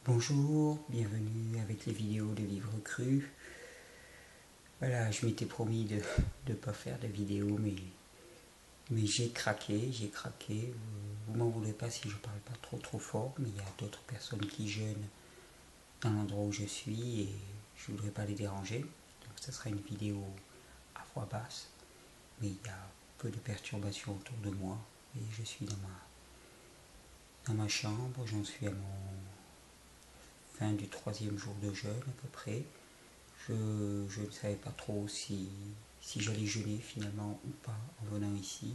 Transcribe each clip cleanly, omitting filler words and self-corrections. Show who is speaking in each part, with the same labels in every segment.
Speaker 1: Bonjour, bienvenue avec les vidéos de Vivre Cru. Voilà, je m'étais promis de ne pas faire de vidéos, mais j'ai craqué. Vous m'en voulez pas si je parle pas trop fort, mais il y a d'autres personnes qui jeûnent dans l'endroit où je suis et je voudrais pas les déranger. Donc ça sera une vidéo à voix basse, mais il y a peu de perturbations autour de moi et je suis dans ma chambre, j'en suis à mon fin du 3e jour de jeûne à peu près. Je ne savais pas trop si j'allais jeûner finalement ou pas en venant ici,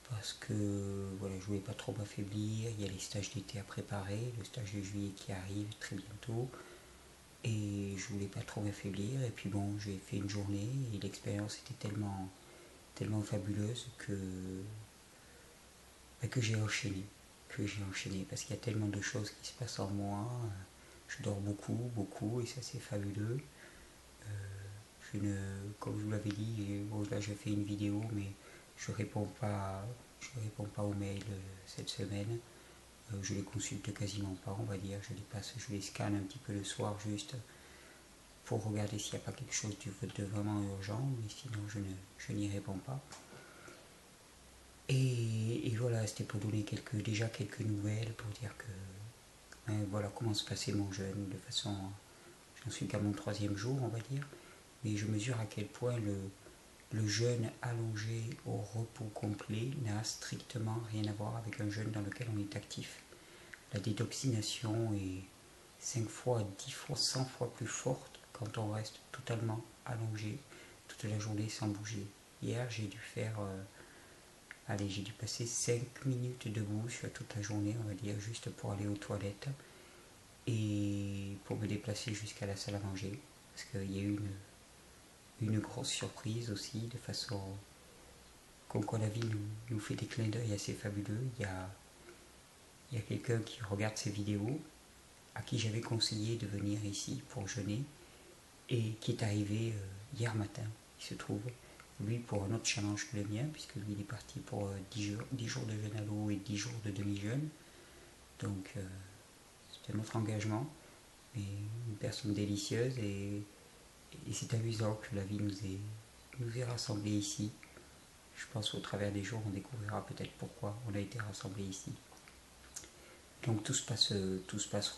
Speaker 1: parce que voilà, je voulais pas trop m'affaiblir. Il y a les stages d'été à préparer, le stage de juillet qui arrive très bientôt, et je voulais pas trop m'affaiblir. Et puis bon, j'ai fait une journée et l'expérience était tellement fabuleuse que j'ai enchaîné parce qu'il y a tellement de choses qui se passent en moi. Je dors beaucoup, et ça c'est fabuleux. Je ne, comme je vous l'avais dit, bon, là j'ai fait une vidéo, mais je réponds pas aux mails cette semaine. Je les consulte quasiment pas, on va dire. Je les scanne un petit peu le soir juste pour regarder s'il n'y a pas quelque chose de vraiment urgent, mais sinon je n'y réponds pas. Et voilà, c'était pour donner déjà quelques nouvelles, pour dire que voilà comment se passait mon jeûne de façon. J'en suis qu'à mon 3e jour, on va dire, mais je mesure à quel point le jeûne allongé au repos complet n'a strictement rien à voir avec un jeûne dans lequel on est actif. La détoxination est 5 fois, 10 fois, 100 fois plus forte quand on reste totalement allongé toute la journée sans bouger. Hier, j'ai dû passer 5 minutes debout sur toute la journée, on va dire, juste pour aller aux toilettes et pour me déplacer jusqu'à la salle à manger. Parce qu'il y a eu une grosse surprise aussi, de façon comme quoi la vie nous fait des clins d'œil assez fabuleux. Il y a quelqu'un qui regarde ces vidéos, à qui j'avais conseillé de venir ici pour jeûner, et qui est arrivé hier matin, il se trouve, lui pour un autre challenge que le mien, puisque lui il est parti pour 10 jours de jeûne à l'eau et 10 jours de demi-jeûne. Donc c'est un autre engagement, mais une personne délicieuse, et c'est amusant que la vie nous ait rassemblés ici. Je pense qu'au travers des jours, on découvrira peut-être pourquoi on a été rassemblés ici. Donc tout se passe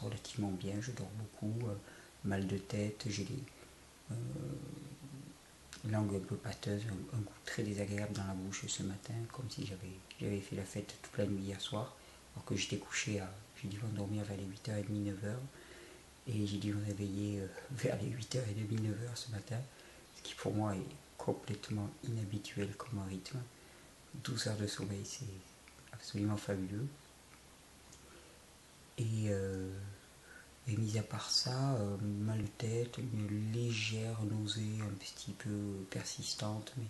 Speaker 1: relativement bien, je dors beaucoup, mal de tête, j'ai des langues un peu pâteuses, un goût très désagréable dans la bouche ce matin, comme si j'avais fait la fête toute la nuit hier soir, alors que j'étais couché j'ai dû m'endormir vers les 8h30, 9h, et j'ai dû me réveiller vers les 8h30, 9h ce matin, ce qui pour moi est complètement inhabituel comme rythme. 12 heures de sommeil, c'est absolument fabuleux. Et mis à part ça, mal de tête, une légère nausée un petit peu persistante, mais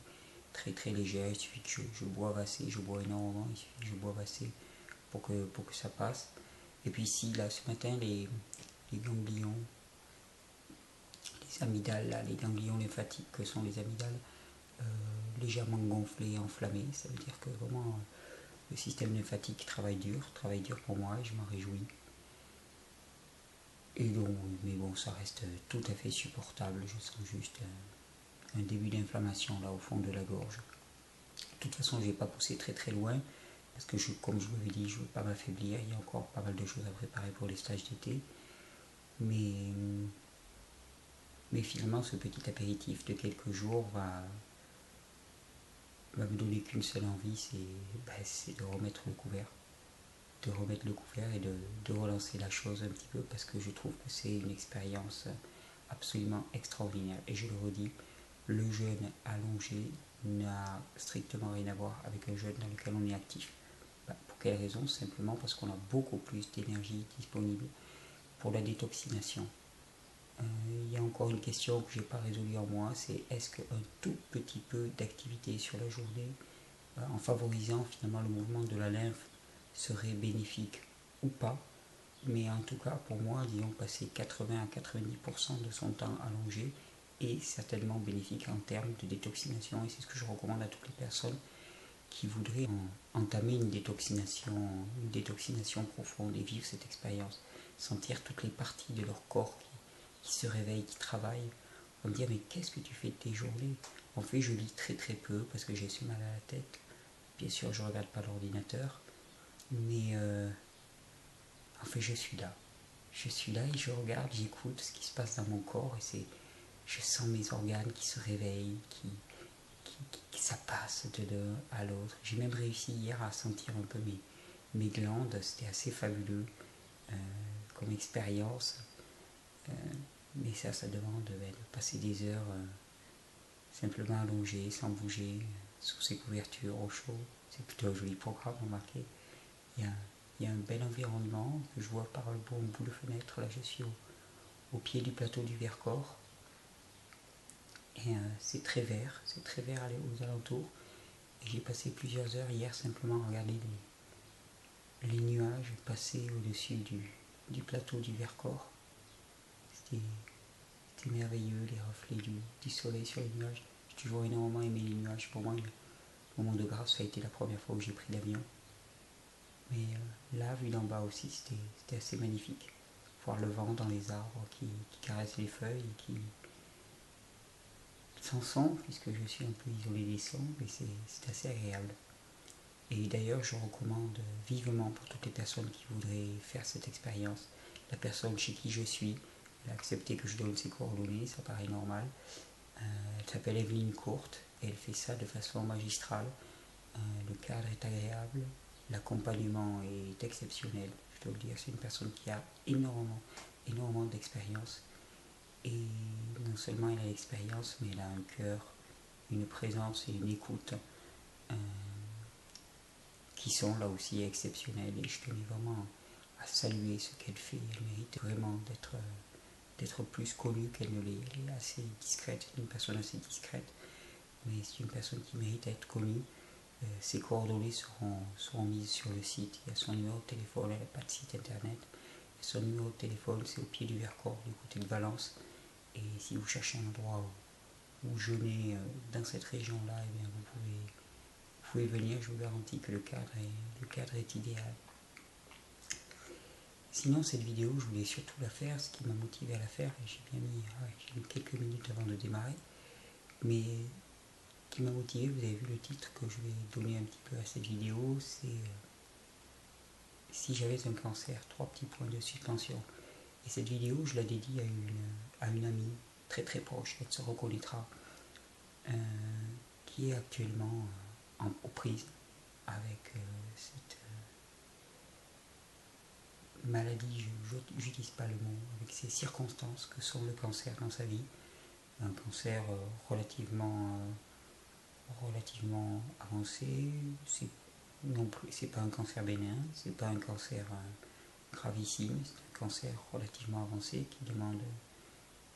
Speaker 1: très légère. Il suffit que je boive assez, je bois énormément, il suffit que je boive assez pour que ça passe. Et puis ici, là, ce matin, les ganglions, les amygdales, là, les ganglions lymphatiques que sont les amygdales, légèrement gonflés, enflammés. Ça veut dire que vraiment le système lymphatique travaille dur pour moi, et je m'en réjouis. Et donc, mais bon, ça reste tout à fait supportable. Je sens juste un début d'inflammation là au fond de la gorge. De toute façon, je n'ai pas poussé très loin, parce que comme je vous l'avais dit, je ne veux pas m'affaiblir. Il y a encore pas mal de choses à préparer pour les stages d'été. Mais finalement, ce petit apéritif de quelques jours va me donner qu'une seule envie, c'est de remettre le couvert. Et de relancer la chose un petit peu, parce que je trouve que c'est une expérience absolument extraordinaire. Et je le redis, le jeûne allongé n'a strictement rien à voir avec un jeûne dans lequel on est actif. Pour quelle raison? Simplement parce qu'on a beaucoup plus d'énergie disponible pour la détoxination. Il y a encore une question que je n'ai pas résolue en moi, c'est est-ce qu'un tout petit peu d'activité sur la journée, en favorisant finalement le mouvement de la lymphe, serait bénéfique ou pas? Mais en tout cas, pour moi, disons, passer 80 à 90% de son temps allongé est certainement bénéfique en termes de détoxination, et c'est ce que je recommande à toutes les personnes qui voudraient entamer une détoxination profonde et vivre cette expérience. sentir toutes les parties de leur corps qui se réveillent, qui travaillent. On me dit, mais qu'est-ce que tu fais de tes journées? En fait, je lis très très peu parce que j'ai si mal à la tête. Bien sûr, je ne regarde pas l'ordinateur, mais en fait, je suis là. Je suis là et je regarde, j'écoute ce qui se passe dans mon corps et je sens mes organes qui se réveillent, qui ça passe de l'un à l'autre. J'ai même réussi hier à sentir un peu mes glandes, c'était assez fabuleux comme expérience. Mais ça demande de passer des heures simplement allongé, sans bouger, sous ses couvertures, au chaud. C'est plutôt un joli programme, remarquez. Il y a un bel environnement que je vois par le bon bout de fenêtre. Là, je suis au pied du plateau du Vercors. Et c'est très vert aux alentours. Et j'ai passé plusieurs heures hier simplement à regarder les nuages passer au-dessus du plateau du Vercors. C'était merveilleux, les reflets du soleil sur les nuages. J'ai toujours énormément aimé les nuages. Pour moi, le moment de grâce, ça a été la première fois où j'ai pris l'avion. Mais là, vu d'en bas aussi, c'était assez magnifique. Voir le vent dans les arbres qui caresse les feuilles et qui sans son, puisque je suis un peu isolé des sons, mais c'est assez agréable. Et d'ailleurs, je recommande vivement pour toutes les personnes qui voudraient faire cette expérience. La personne chez qui je suis, elle a accepté que je donne ses coordonnées, ça paraît normal. Elle s'appelle Evelyne Courte et elle fait ça de façon magistrale. Le cadre est agréable, l'accompagnement est exceptionnel. Je dois le dire, c'est une personne qui a énormément d'expérience. Et non seulement elle a l'expérience, mais elle a un cœur, une présence et une écoute qui sont là aussi exceptionnelles. Et je tenais vraiment à saluer ce qu'elle fait. Elle mérite vraiment d'être plus connue qu'elle ne l'est. Elle est assez discrète, c'est une personne assez discrète, mais c'est une personne qui mérite d'être connue. Ses coordonnées seront mises sur le site. Il y a son numéro de téléphone, elle n'a pas de site internet. Son numéro de téléphone, c'est au pied du Vercors, du côté de Valence. Et si vous cherchez un endroit où jeûner dans cette région-là, eh bien vous pouvez venir. Je vous garantis que le cadre est idéal. Sinon, cette vidéo, je voulais surtout la faire, ce qui m'a motivé à la faire, et j'ai mis quelques minutes avant de démarrer, mais qui m'a motivé, vous avez vu le titre que je vais donner un petit peu à cette vidéo, c'est si j'avais un cancer, 3 petits points de suspension. Et cette vidéo, je la dédie à une amie très très proche, elle se reconnaîtra, qui est actuellement aux prises avec cette maladie, je n'utilise pas le mot, avec ces circonstances que sont le cancer dans sa vie. Un cancer relativement avancé, non plus, c'est pas un cancer bénin, c'est pas un cancer gravissime, c'est un cancer relativement avancé qui demande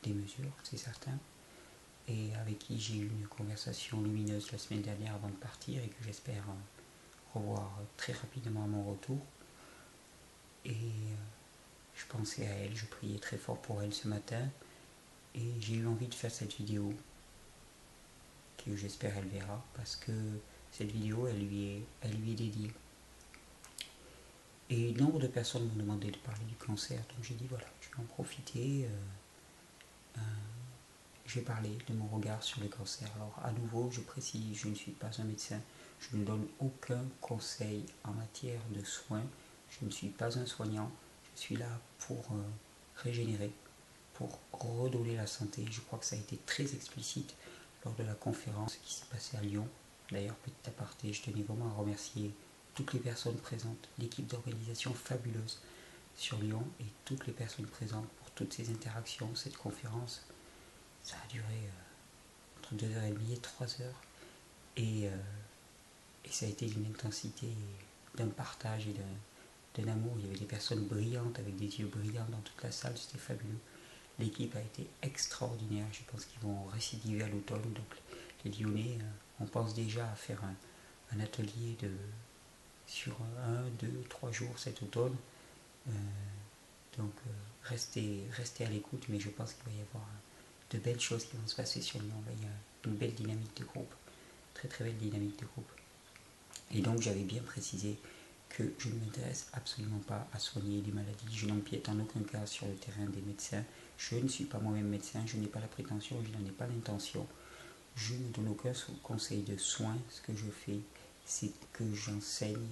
Speaker 1: des mesures, c'est certain, et avec qui j'ai eu une conversation lumineuse la semaine dernière avant de partir et que j'espère revoir très rapidement à mon retour. Et je pensais à elle, je priais très fort pour elle ce matin et j'ai eu envie de faire cette vidéo que j'espère elle verra parce que cette vidéo elle lui est dédiée. Et nombre de personnes m'ont demandé de parler du cancer, donc j'ai dit voilà, je vais en profiter, je vais parler de mon regard sur le cancer. Alors à nouveau, je précise, je ne suis pas un médecin, je ne donne aucun conseil en matière de soins, je ne suis pas un soignant, je suis là pour régénérer, pour redonner la santé. Je crois que ça a été très explicite lors de la conférence qui s'est passée à Lyon. D'ailleurs, petit aparté, je tenais vraiment à remercier toutes les personnes présentes, l'équipe d'organisation fabuleuse sur Lyon et toutes les personnes présentes pour toutes ces interactions, cette conférence. Ça a duré entre 2h30 et 3h et ça a été d'une intensité, d'un partage et d'un amour. Il y avait des personnes brillantes avec des yeux brillants dans toute la salle, c'était fabuleux. L'équipe a été extraordinaire, je pense qu'ils vont récidiver à l'automne, donc les Lyonnais, on pense déjà à faire un atelier sur 1, 2, 3 jours cet automne, donc restez à l'écoute, mais je pense qu'il va y avoir de belles choses qui vont se passer sur Lyon. Là, il y a une belle dynamique de groupe, très très belle dynamique de groupe. Et donc j'avais bien précisé que je ne m'intéresse absolument pas à soigner les maladies. Je n'empiète en aucun cas sur le terrain des médecins. Je ne suis pas moi-même médecin, je n'ai pas la prétention, je n'en ai pas l'intention. Je ne donne aucun conseil de soins. Ce que je fais, c'est que j'enseigne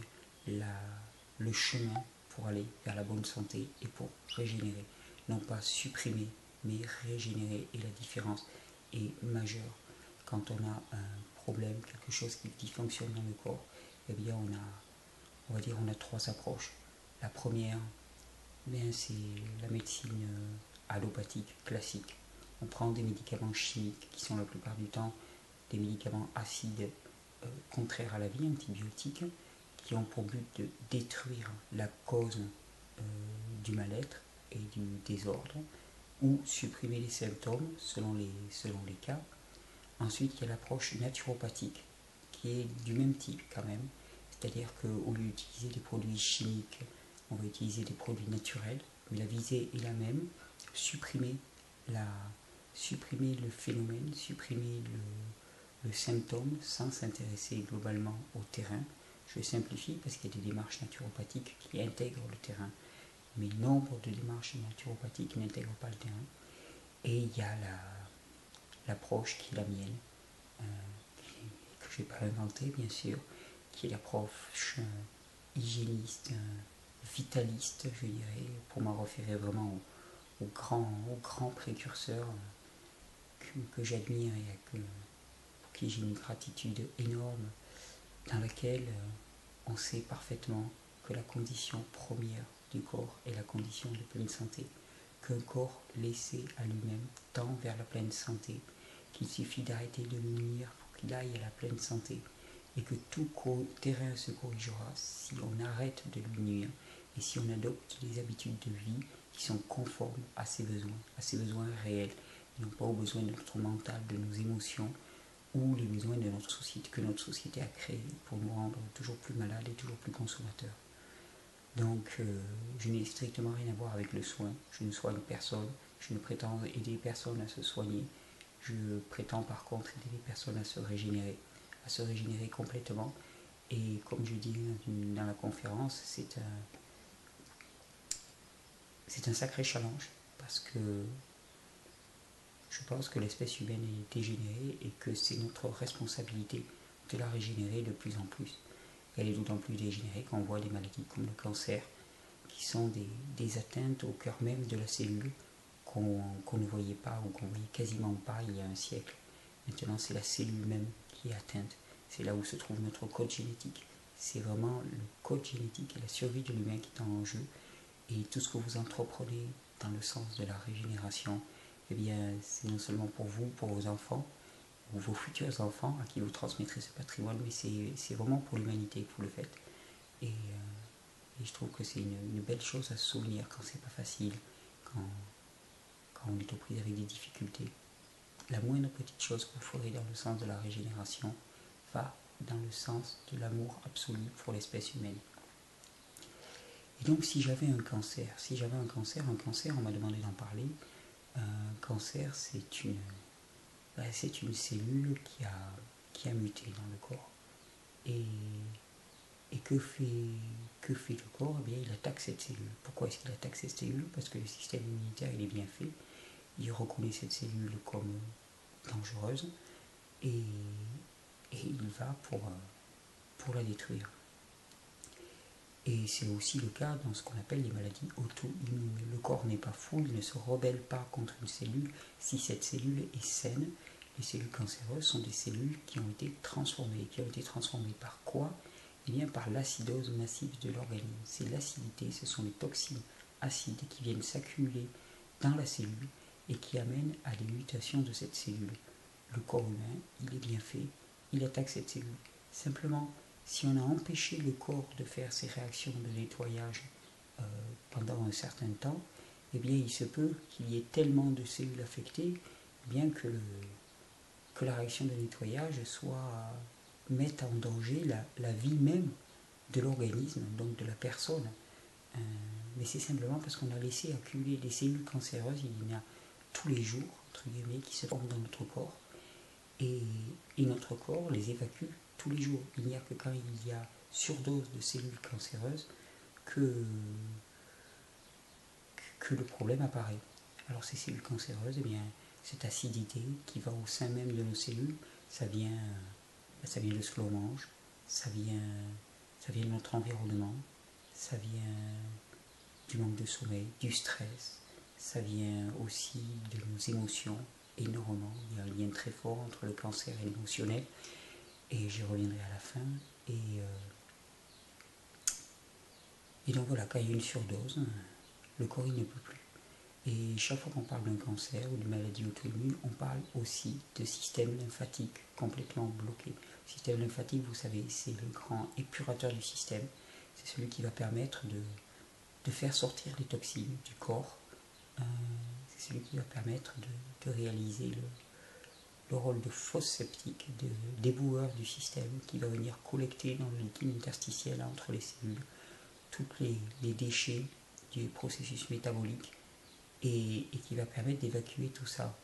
Speaker 1: le chemin pour aller vers la bonne santé et pour régénérer. Non pas supprimer, mais régénérer. Et la différence est majeure. Quand on a un problème, quelque chose qui dysfonctionne dans le corps, eh bien on a trois approches. La première, c'est la médecine allopathique classique. On prend des médicaments chimiques qui sont la plupart du temps des médicaments acides contraires à la vie, antibiotiques, qui ont pour but de détruire la cause du mal-être et du désordre, ou supprimer les symptômes selon les cas. Ensuite, il y a l'approche naturopathique, qui est du même type quand même, c'est-à-dire qu'au lieu d'utiliser des produits chimiques, on va utiliser des produits naturels, mais la visée est la même, supprimer le phénomène, supprimer le symptôme sans s'intéresser globalement au terrain. Je simplifie parce qu'il y a des démarches naturopathiques qui intègrent le terrain, mais nombre de démarches naturopathiques n'intègrent pas le terrain. Et il y a l'approche qui est la mienne, que je n'ai pas inventée bien sûr, qui est l'approche hygiéniste, vitaliste, je dirais, pour m'en référer vraiment aux grands précurseurs que j'admire et pour qui j'ai une gratitude énorme, dans laquelle on sait parfaitement que la condition première du corps est la condition de pleine santé, qu'un corps laissé à lui-même tend vers la pleine santé, qu'il suffit d'arrêter de le nuire pour qu'il aille à la pleine santé, et que tout terrain se corrigera si on arrête de lui nuire et si on adopte des habitudes de vie qui sont conformes à ses besoins réels, et non pas aux besoins de notre mental, de nos émotions, ou les besoins de notre société, que notre société a créés pour nous rendre toujours plus malades et toujours plus consommateurs. Donc, je n'ai strictement rien à voir avec le soin. Je ne soigne personne. Je ne prétends aider personne à se soigner. Je prétends par contre aider les personnes à se régénérer complètement. Et comme je dis dans la conférence, c'est un sacré challenge parce que je pense que l'espèce humaine est dégénérée et que c'est notre responsabilité de la régénérer de plus en plus. Elle est d'autant plus dégénérée qu'on voit des maladies comme le cancer, qui sont des atteintes au cœur même de la cellule qu'on ne voyait pas ou qu'on ne voyait quasiment pas il y a un siècle. Maintenant, c'est la cellule même qui est atteinte. C'est là où se trouve notre code génétique. C'est vraiment le code génétique et la survie de l'humain qui est en jeu. Et tout ce que vous entreprenez dans le sens de la régénération, eh bien, c'est non seulement pour vous, pour vos enfants, ou vos futurs enfants à qui vous transmettrez ce patrimoine, mais c'est vraiment pour l'humanité que vous le faites. Et je trouve que c'est une belle chose à se souvenir quand c'est pas facile, quand on est aux prises avec des difficultés. La moindre petite chose que vous ferez dans le sens de la régénération va dans le sens de l'amour absolu pour l'espèce humaine. Et donc si j'avais un cancer, on m'a demandé d'en parler. Un cancer, c'est une cellule qui a muté dans le corps. Et que fait le corps? Eh bien, il attaque cette cellule. Pourquoi est-ce qu'il attaque cette cellule? Parce que le système immunitaire, il est bien fait. Il reconnaît cette cellule comme dangereuse et il va pour la détruire. Et c'est aussi le cas dans ce qu'on appelle les maladies auto-immunes. Le corps n'est pas fou, il ne se rebelle pas contre une cellule si cette cellule est saine. Les cellules cancéreuses sont des cellules qui ont été transformées. Qui ont été transformées par quoi? Eh bien par l'acidose massive de l'organisme. C'est l'acidité, ce sont les toxines acides qui viennent s'accumuler dans la cellule et qui amènent à des mutations de cette cellule. Le corps humain, il est bien fait, il attaque cette cellule. Simplement, si on a empêché le corps de faire ses réactions de nettoyage pendant un certain temps, eh bien il se peut qu'il y ait tellement de cellules affectées, bien que la réaction de nettoyage mette en danger la vie même de l'organisme, donc de la personne. Mais c'est simplement parce qu'on a laissé accumuler des cellules cancéreuses, il y en a tous les jours, entre guillemets, qui se forment dans notre corps, et notre corps les évacue tous les jours. Il n'y a que quand il y a surdose de cellules cancéreuses que le problème apparaît. Alors ces cellules cancéreuses, eh bien, cette acidité qui va au sein même de nos cellules, ça vient de ce que l'on mange, ça vient de notre environnement, ça vient du manque de sommeil, du stress, ça vient aussi de nos émotions énormément. Il y a un lien très fort entre le cancer et l'émotionnel, et j'y reviendrai à la fin. Et donc voilà, quand il y a une surdose, le corps il ne peut plus. Et chaque fois qu'on parle d'un cancer ou d'une maladie auto-immune, on parle aussi de système lymphatique complètement bloqué. Le système lymphatique, vous savez, c'est le grand épurateur du système. C'est celui qui va permettre de faire sortir les toxines du corps. C'est celui qui va permettre de réaliser le rôle de fosse septique, de déboueur du système, qui va venir collecter dans le liquide interstitiel entre les cellules tous les déchets du processus métabolique et qui va permettre d'évacuer tout ça.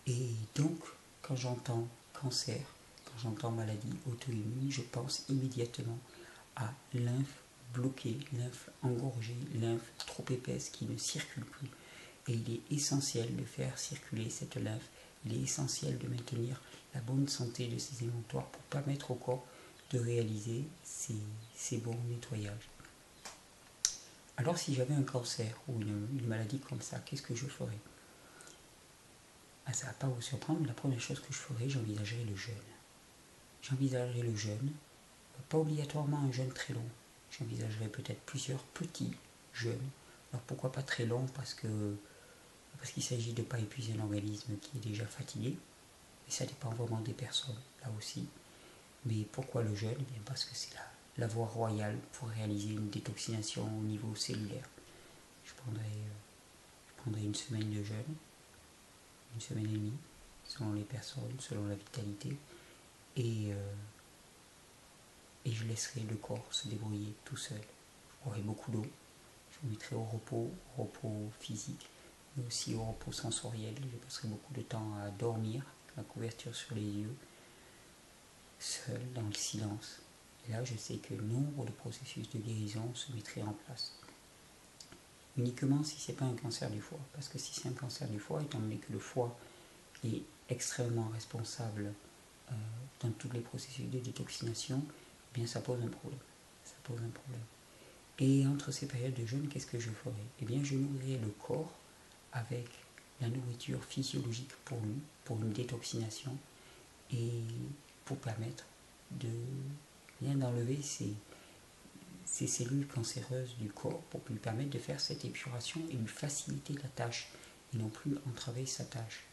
Speaker 1: Et donc, quand j'entends cancer, quand j'entends maladie auto-immune, je pense immédiatement à lymphe bloquée, lymphe engorgée, lymphe trop épaisse qui ne circule plus. Et il est essentiel de faire circuler cette lymphe, il est essentiel de maintenir la bonne santé de ces émonctoires pour permettre au corps de réaliser ces bons nettoyages. Alors si j'avais un cancer ou une maladie comme ça, qu'est-ce que je ferais? Ça ne va pas vous surprendre, la première chose que je ferais, j'envisagerais le jeûne. J'envisagerais le jeûne, pas obligatoirement un jeûne très long. J'envisagerais peut-être plusieurs petits jeûnes. Alors pourquoi pas très long? Parce qu'il s'agit de ne pas épuiser un organisme qui est déjà fatigué. Et ça dépend vraiment des personnes, là aussi. Mais pourquoi le jeûne? Bien parce que c'est la voie royale pour réaliser une détoxination au niveau cellulaire. Je prendrai une semaine de jeûne, une semaine et demie, selon les personnes, selon la vitalité. Et je laisserai le corps se débrouiller tout seul. Je boirai beaucoup d'eau, je me mettrai au repos physique, mais aussi au repos sensoriel. Je passerai beaucoup de temps à dormir, la couverture sur les yeux, seul, dans le silence. Et là, je sais que nombre de processus de guérison se mettraient en place. Uniquement si ce n'est pas un cancer du foie. Parce que si c'est un cancer du foie, étant donné que le foie est extrêmement responsable dans tous les processus de détoxination, eh bien ça pose un problème. Et entre ces périodes de jeûne, qu'est-ce que je ferai? Eh bien, je nourrirai le corps avec la nourriture physiologique pour lui, pour une détoxination, et pour permettre d'enlever ces cellules cancéreuses du corps, pour lui permettre de faire cette épuration et lui faciliter la tâche, et non plus entraver sa tâche.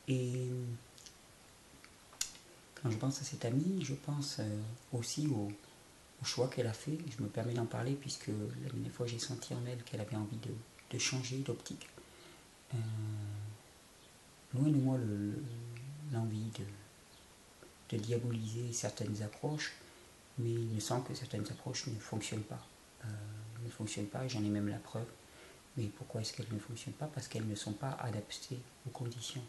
Speaker 1: Et quand je pense à cette amie, je pense aussi au choix qu'elle a fait. Je me permets d'en parler puisque la dernière fois j'ai senti en elle qu'elle avait envie de changer d'optique. Loin de moi l'envie de diaboliser certaines approches, mais il me semble que certaines approches ne fonctionnent pas. J'en ai même la preuve. Mais pourquoi est-ce qu'elles ne fonctionnent pas? Parce qu'elles ne sont pas adaptées aux conditions.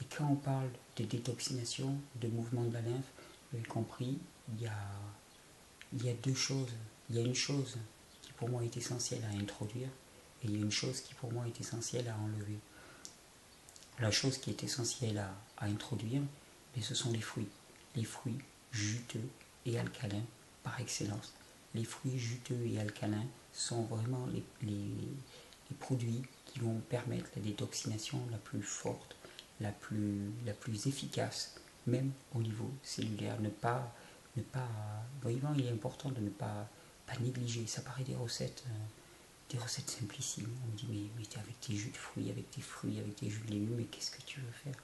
Speaker 1: Et quand on parle de détoxination, de mouvement de la lymphe, vous avez compris, il y a deux choses. Il y a une chose qui pour moi est essentielle à introduire, et il y a une chose qui pour moi est essentielle à enlever. La chose qui est essentielle à introduire, mais ce sont les fruits. Les fruits juteux et alcalins par excellence. Les fruits juteux et alcalins sont vraiment les produits qui vont permettre la détoxination la plus forte, la plus efficace, même au niveau cellulaire. Vraiment, il est important de ne pas négliger. Ça paraît des recettes simplissimes. On me dit, mais avec tes jus de fruits, avec tes fruits, avec tes jus de légumes, mais qu'est-ce que tu veux faire?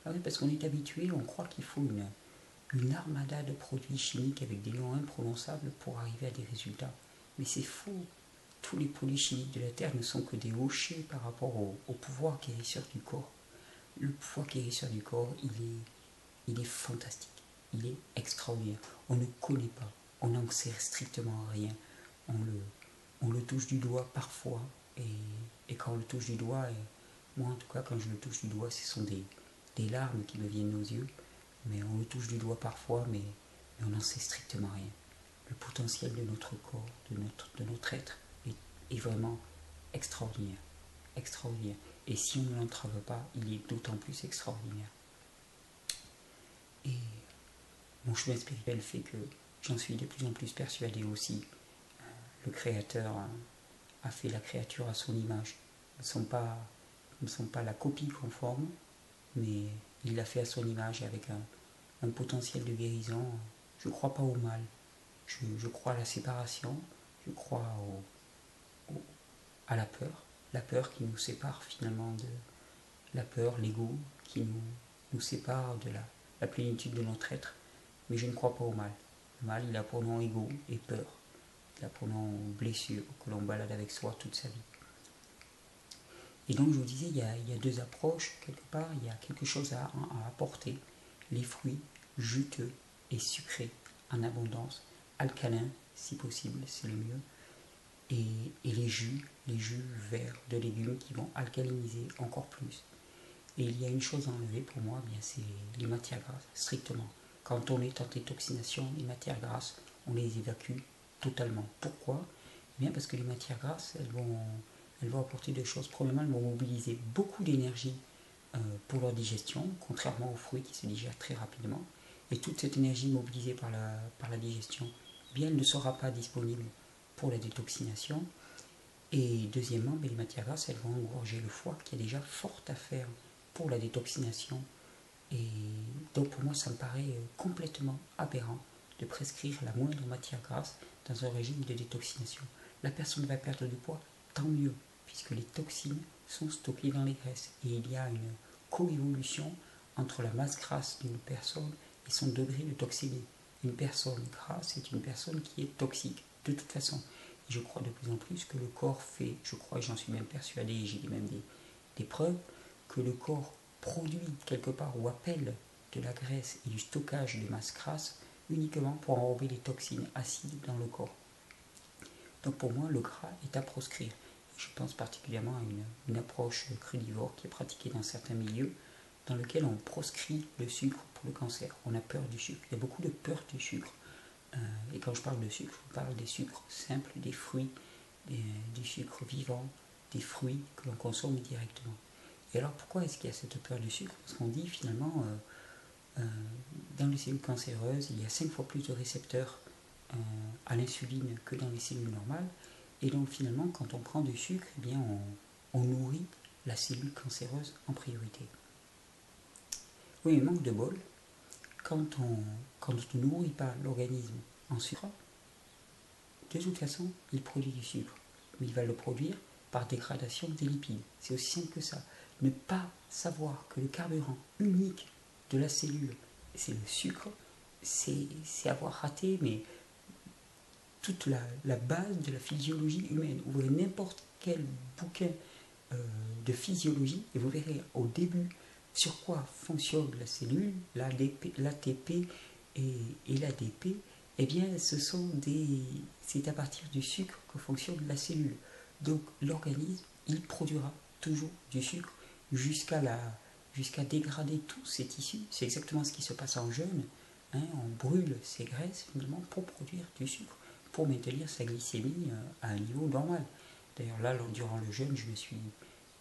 Speaker 1: Ah oui, parce qu'on est habitué, on croit qu'il faut une armada de produits chimiques avec des noms imprononçables pour arriver à des résultats. Mais c'est faux. Tous les produits chimiques de la Terre ne sont que des hochets par rapport au pouvoir guérisseur du corps. Le pouvoir guérisseur du corps, il est fantastique. Il est extraordinaire. On ne connaît pas. On n'en sait strictement rien. On le touche du doigt parfois. Et quand on le touche du doigt, moi en tout cas, quand je le touche du doigt, ce sont des larmes qui me viennent aux yeux. Mais on le touche du doigt parfois, mais on n'en sait strictement rien. le potentiel de notre corps, de notre être est vraiment extraordinaire. Extraordinaire. Et si on ne l'entrave pas, il est d'autant plus extraordinaire. Et mon chemin spirituel fait que j'en suis de plus en plus persuadé aussi. Le Créateur a fait la créature à son image. Ils ne sont pas la copie conforme, mais il l'a fait à son image avec un potentiel de guérison. Je ne crois pas au mal. Je crois à la séparation. Je crois à la peur qui nous sépare finalement de la peur, l'ego qui nous sépare de la plénitude de notre être. Mais je ne crois pas au mal. Le mal, il a pour nom ego et peur. Il a pour nom blessure que l'on balade avec soi toute sa vie. Et donc je vous disais, il y a deux approches quelque part. Il y a quelque chose à apporter. Les fruits juteux et sucrés en abondance, alcalins si possible, c'est le mieux. Et les jus verts de légumes qui vont alcaliniser encore plus. Et il y a une chose à enlever pour moi, bien c'est les matières grasses, strictement. Quand on est en détoxination, les matières grasses, on les évacue totalement. Pourquoi? Eh bien parce que les matières grasses, elles vont apporter deux choses. Premièrement, elles vont mobiliser beaucoup d'énergie pour leur digestion, contrairement aux fruits qui se digèrent très rapidement. Et toute cette énergie mobilisée par la digestion, eh bien, elle ne sera pas disponible pour la détoxination. Et deuxièmement, les matières grasses, elles vont engorger le foie qui a déjà fort à faire pour la détoxination. Et donc pour moi, ça me paraît complètement aberrant de prescrire la moindre matière grasse dans un régime de détoxination. La personne va perdre du poids, tant mieux, puisque les toxines sont stockées dans les graisses. Et il y a une coévolution entre la masse grasse d'une personne et son degré de toxinie. Une personne grasse est une personne qui est toxique, de toute façon. Et je crois de plus en plus que le corps fait, je crois et j'en suis même persuadé, j'ai même des preuves, que le corps produit quelque part ou appelle de la graisse et du stockage de masse grasse uniquement pour enrober les toxines acides dans le corps. Donc pour moi, le gras est à proscrire. Je pense particulièrement à une approche crudivore qui est pratiquée dans certains milieux, dans lequel on proscrit le sucre pour le cancer. On a peur du sucre. Il y a beaucoup de peur du sucre. Et quand je parle de sucre, je parle des sucres simples, des fruits, des sucres vivants, des fruits que l'on consomme directement. Et alors pourquoi est-ce qu'il y a cette peur du sucre? Parce qu'on dit finalement, dans les cellules cancéreuses, il y a 5 fois plus de récepteurs à l'insuline que dans les cellules normales. Et donc finalement, quand on prend du sucre, eh bien, on nourrit la cellule cancéreuse en priorité. Oui, mais manque de bol, quand on ne nourrit pas l'organisme en sucre, de toute façon, il produit du sucre. Mais il va le produire par dégradation des lipides. C'est aussi simple que ça. Ne pas savoir que le carburant unique de la cellule, c'est le sucre, c'est avoir raté, mais toute la base de la physiologie humaine. Ouvrez n'importe quel bouquin de physiologie et vous verrez au début sur quoi fonctionne la cellule, l'ATP et l'ADP. Eh bien, c'est à partir du sucre que fonctionne la cellule. Donc l'organisme, il produira toujours du sucre jusqu'à dégrader tous ces tissus. C'est exactement ce qui se passe en jeûne. On brûle ces graisses finalement pour produire du sucre, pour maintenir sa glycémie à un niveau normal. D'ailleurs là, durant le jeûne, je me suis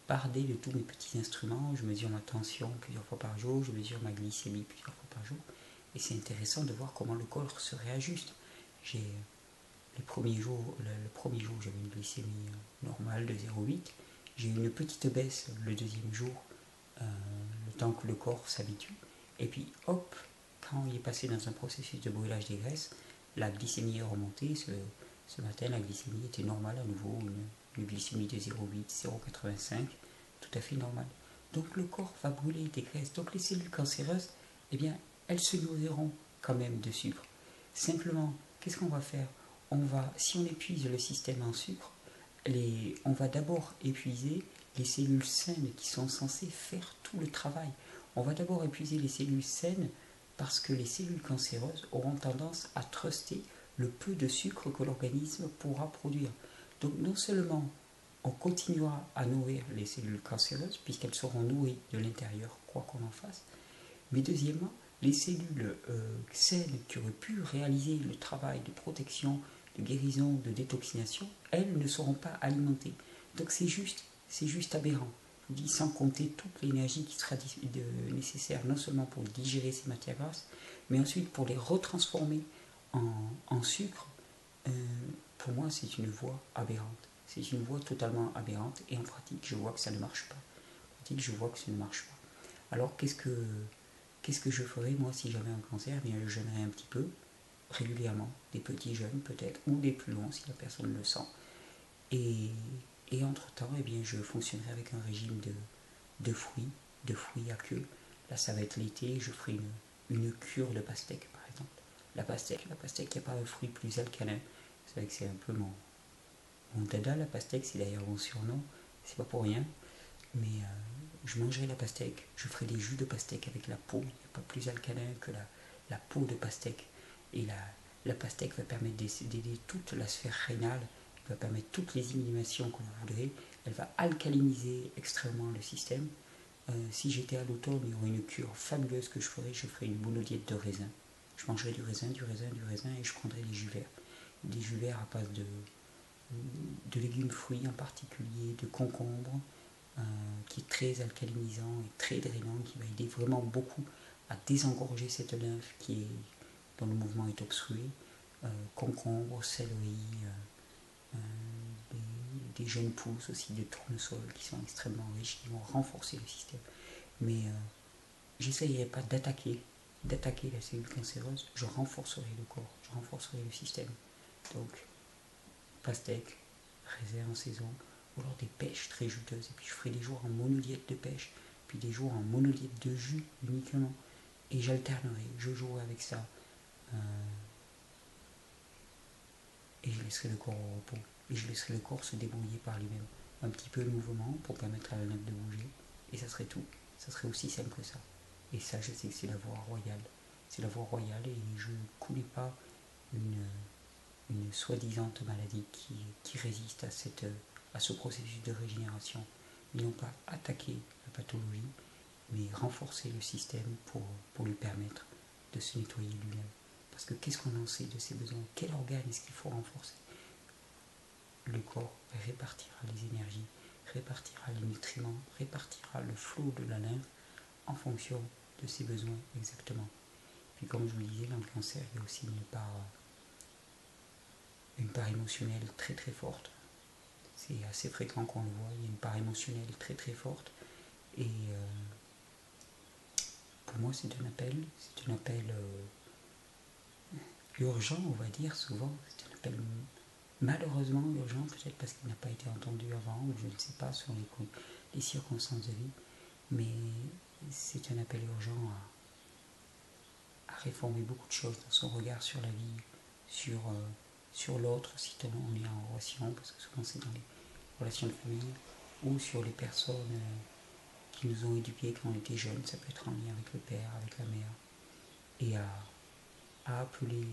Speaker 1: bardé de tous mes petits instruments. Je mesure ma tension plusieurs fois par jour, je mesure ma glycémie plusieurs fois par jour. Et c'est intéressant de voir comment le corps se réajuste. Le premier jour, j'avais une glycémie normale de 0,8. J'ai eu une petite baisse le deuxième jour, le temps que le corps s'habitue. Et puis hop, quand il est passé dans un processus de brûlage des graisses, la glycémie est remontée. Ce matin, la glycémie était normale à nouveau, une glycémie de 0,8, 0,85, tout à fait normale. Donc le corps va brûler des graisses. Donc les cellules cancéreuses, eh bien, elles se nourriront quand même de sucre. Simplement, qu'est-ce qu'on va faire? Si on épuise le système en sucre, on va d'abord épuiser les cellules saines qui sont censées faire tout le travail. On va d'abord épuiser les cellules saines parce que les cellules cancéreuses auront tendance à truster le peu de sucre que l'organisme pourra produire. Donc non seulement on continuera à nourrir les cellules cancéreuses puisqu'elles seront nourries de l'intérieur, quoi qu'on en fasse, mais deuxièmement, les cellules saines qui auraient pu réaliser le travail de protection, de guérison, de détoxination, elles ne seront pas alimentées. Donc c'est juste aberrant. Je vous dis, sans compter toute l'énergie qui sera nécessaire, non seulement pour digérer ces matières grasses, mais ensuite pour les retransformer en sucre. Pour moi, c'est une voie aberrante. C'est une voie totalement aberrante, et en pratique, je vois que ça ne marche pas. En pratique, je vois que ça ne marche pas. Alors, qu'est-ce que je ferais, moi, si j'avais un cancer? Eh bien, je jeûnerais un petit peu, régulièrement, des petits jeûnes peut-être, ou des plus longs si la personne le sent. Et entre-temps, eh bien, je fonctionnerai avec un régime de fruits à queue. Là, ça va être l'été, je ferai une cure de pastèque, par exemple. La pastèque, il n'y a pas un fruit plus alcalin. C'est vrai que c'est un peu mon dada, la pastèque, c'est d'ailleurs mon surnom, c'est pas pour rien. Mais je mangerai la pastèque, je ferai des jus de pastèque avec la peau. Il n'y a pas plus alcalin que la peau de pastèque. Et la pastèque va permettre d'aider toute la sphère rénale, elle va permettre toutes les éliminations que vous voudrez. Elle va alcaliniser extrêmement le système. Si j'étais à l'automne, il y aurait une cure fabuleuse que je ferais une monodiète de raisin. Je mangerai du raisin, et je prendrai des jus verts. Des jus verts à base de légumes fruits en particulier, de concombre, qui est très alcalinisant et très drainant, qui va aider vraiment beaucoup à désengorger cette lymphe dont le mouvement est obstrué. Concombre, céleri, des jeunes pousses aussi de tournesol qui sont extrêmement riches, qui vont renforcer le système. Mais j'essayerai pas d'attaquer la cellule cancéreuse, je renforcerai le corps, je renforcerai le système. Donc, pastèque, raisin en saison, ou alors des pêches très juteuses. Et puis je ferai des jours en monodiète de pêche, puis des jours en monodiète de jus uniquement. Et j'alternerai, je jouerai avec ça. Et je laisserai le corps au repos. Et je laisserai le corps se débrouiller par lui-même. Un petit peu de mouvement pour permettre à la lymphe de bouger. Et ça serait tout. Ça serait aussi simple que ça. Et ça, je sais que c'est la voie royale. C'est la voie royale, et je ne connais pas une soi-disant maladie qui résiste à ce processus de régénération. Ils n'ont pas attaqué la pathologie, mais renforcé le système pour lui permettre de se nettoyer lui-même. Parce que qu'est-ce qu'on en sait de ses besoins? Quel organe est-ce qu'il faut renforcer? Le corps répartira les énergies, répartira les nutriments, répartira le flot de la lymphe en fonction de ses besoins exactement. Puis comme je vous le disais, dans le cancer, il y a aussi une part émotionnelle très très forte. C'est assez fréquent qu'on le voit, il y a une part émotionnelle très très forte. Et pour moi, c'est un appel urgent, on va dire, souvent. C'est un appel malheureusement urgent, peut-être parce qu'il n'a pas été entendu avant, ou je ne sais pas, sur les circonstances de vie. Mais c'est un appel urgent à réformer beaucoup de choses dans son regard sur la vie, sur l'autre, si on est en relation, parce que souvent c'est dans les relations de famille, ou sur les personnes qui nous ont éduqués quand on était jeunes. Ça peut être en lien avec le père, avec la mère. Et à appeler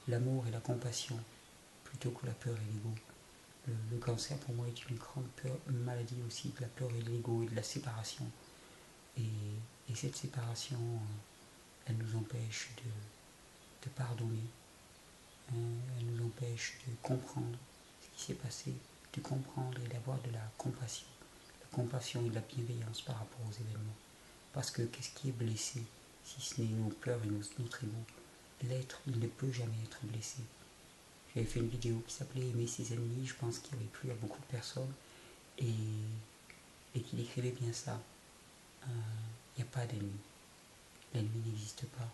Speaker 1: l'amour et la compassion plutôt que la peur et l'ego. Le cancer, pour moi, est une grande maladie aussi de la peur et de l'ego et de la séparation. Et cette séparation, elle nous empêche de pardonner, elle nous empêche de comprendre ce qui s'est passé, de comprendre et d'avoir de la compassion et de la bienveillance par rapport aux événements. Parce que qu'est-ce qui est blessé, si ce n'est nos peurs et notre ego? L'être, il ne peut jamais être blessé. J'avais fait une vidéo qui s'appelait Aimer ses ennemis, je pense qu'il y avait plu à beaucoup de personnes, et qui décrivait bien ça. Il n'y a pas d'ennemi. L'ennemi n'existe pas.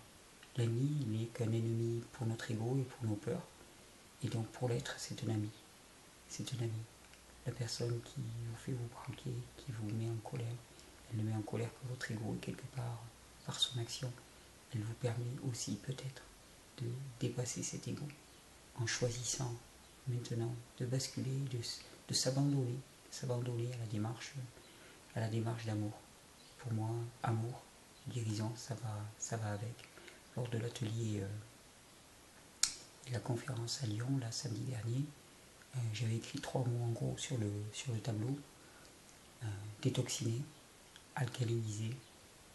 Speaker 1: L'ennemi, il n'est qu'un ennemi pour notre ego et pour nos peurs. Et donc pour l'être, c'est un ami. C'est un ami. La personne qui vous fait vous braquer, qui vous met en colère, elle ne met en colère que votre ego, et quelque part, par son action, elle vous permet aussi peut-être de dépasser cet ego en choisissant maintenant de basculer, de s'abandonner à la démarche d'amour. Pour moi, amour, guérison, ça va avec. Lors de l'atelier de la conférence à Lyon, là, samedi dernier, j'avais écrit 3 mots en gros sur le tableau: détoxiner, alcaliniser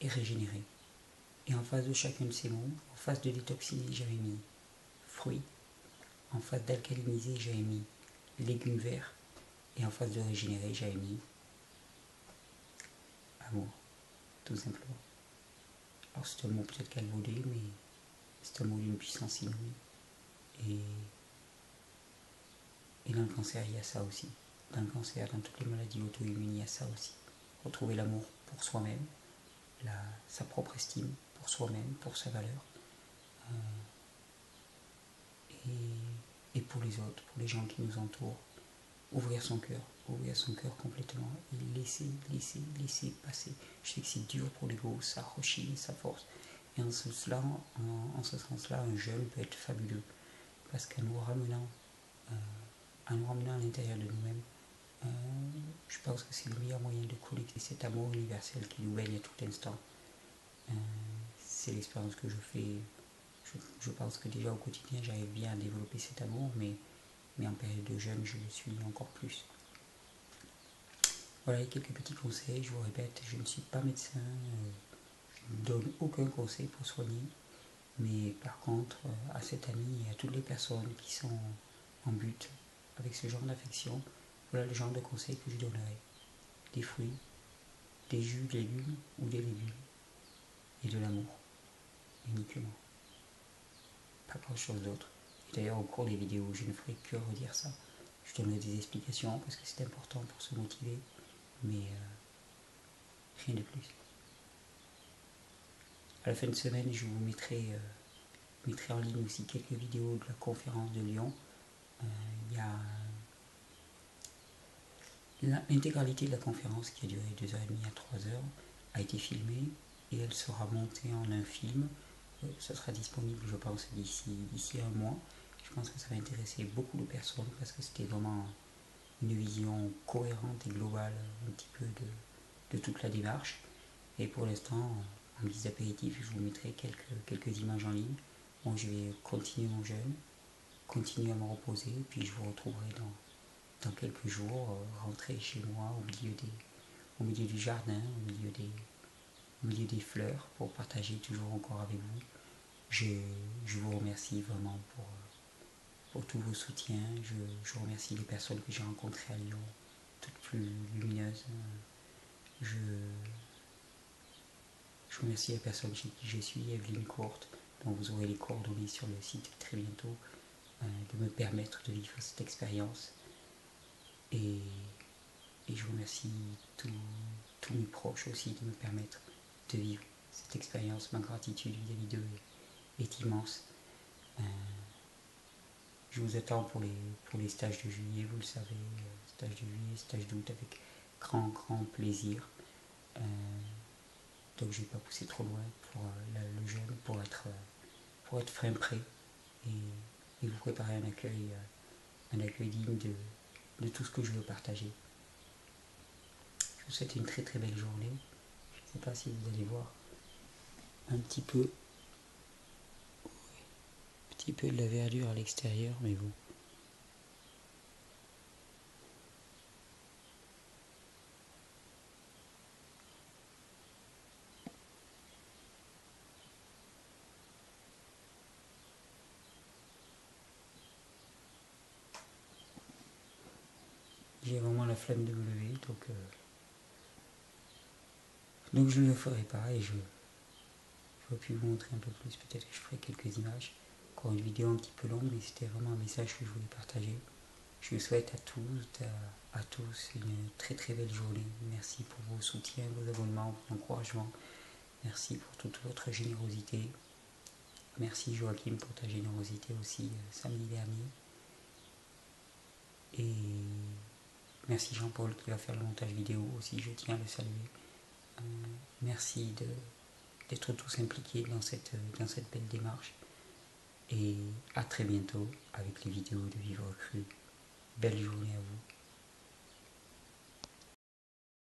Speaker 1: et régénérer. Et en face de chacun de ces mots, en face de détoxiner, j'avais mis fruits. En face d'alcaliniser, j'avais mis légumes verts. Et en face de régénérer, j'avais mis amour, tout simplement. Alors c'est un mot peut-être galvaudé, mais c'est un mot d'une puissance inouïe. Et dans le cancer, il y a ça aussi. Dans le cancer, dans toutes les maladies auto-immunes, il y a ça aussi. Retrouver l'amour pour soi-même, sa propre estime pour soi-même, pour sa valeur. Et pour les autres, pour les gens qui nous entourent. Ouvrir son cœur complètement et laisser passer. Je sais que c'est dur pour l'ego, ça rechigne, ça force. Et en ce sens-là, un jeûne peut être fabuleux. Parce qu'en nous ramenant à l'intérieur de nous-mêmes, je pense que c'est le meilleur moyen de connecter cet amour universel qui nous baigne à tout instant. C'est l'expérience que je fais. Je pense que déjà au quotidien, j'arrive bien à développer cet amour, mais en période de jeûne, je le suis encore plus. Voilà quelques petits conseils. Je vous répète, je ne suis pas médecin, je ne donne aucun conseil pour soigner, mais par contre, à cet ami et à toutes les personnes qui sont en but avec ce genre d'affection, voilà le genre de conseils que je donnerai. Des fruits, des jus de légumes ou des légumes, et de l'amour, uniquement. Pas grand chose d'autre. Et d'ailleurs, au cours des vidéos, je ne ferai que redire ça. Je donnerai des explications parce que c'est important pour se motiver, mais rien de plus. À la fin de semaine, je vous mettrai en ligne aussi quelques vidéos de la conférence de Lyon. Il y a l'intégralité de la conférence qui a duré 2h30 à 3h a été filmée et elle sera montée en un film. Ça sera disponible, je pense, d'ici un mois. Je pense que ça va intéresser beaucoup de personnes parce que c'était vraiment une vision cohérente et globale un petit peu de toute la démarche. Et pour l'instant, en guise d'apéritif, je vous mettrai quelques images en ligne. Bon, je vais continuer mon jeûne, continuer à me reposer, puis je vous retrouverai dans quelques jours, rentrer chez moi au milieu du jardin, au milieu des fleurs, pour partager toujours encore avec vous. Je vous remercie vraiment pour tous vos soutiens. Je remercie les personnes que j'ai rencontrées à Lyon, toutes plus lumineuses. Je remercie la personne chez qui je suis, Evelyne Courte, dont vous aurez les coordonnées sur le site très bientôt, de me permettre de vivre cette expérience. Et je remercie tous mes proches aussi de me permettre de vivre cette expérience. Ma gratitude vis-à-vis d'eux est immense. Je vous attends pour les stages de juillet, vous le savez, stage de juillet, stage d'août avec grand plaisir. Donc je ne vais pas pousser trop loin pour le jeûne, pour être fin prêt et vous préparer un accueil digne de tout ce que je veux partager. Je vous souhaite une très belle journée. Je ne sais pas si vous allez voir un petit peu de la verdure à l'extérieur, mais bon. J'ai vraiment la flemme de me lever, donc je ne le ferai pas et je vais plus vous montrer un peu plus. Peut-être que je ferai quelques images. Encore une vidéo un petit peu longue, mais c'était vraiment un message que je voulais partager. Je vous souhaite à tous une très belle journée. Merci pour vos soutiens, vos abonnements, vos encouragements. Merci pour toute votre générosité. Merci Joachim pour ta générosité aussi samedi dernier. Et merci Jean-Paul qui va faire le montage vidéo aussi, je tiens à le saluer. Merci d'être tous impliqués dans cette belle démarche. Et à très bientôt avec les vidéos de Vivre Cru. Belle journée à vous.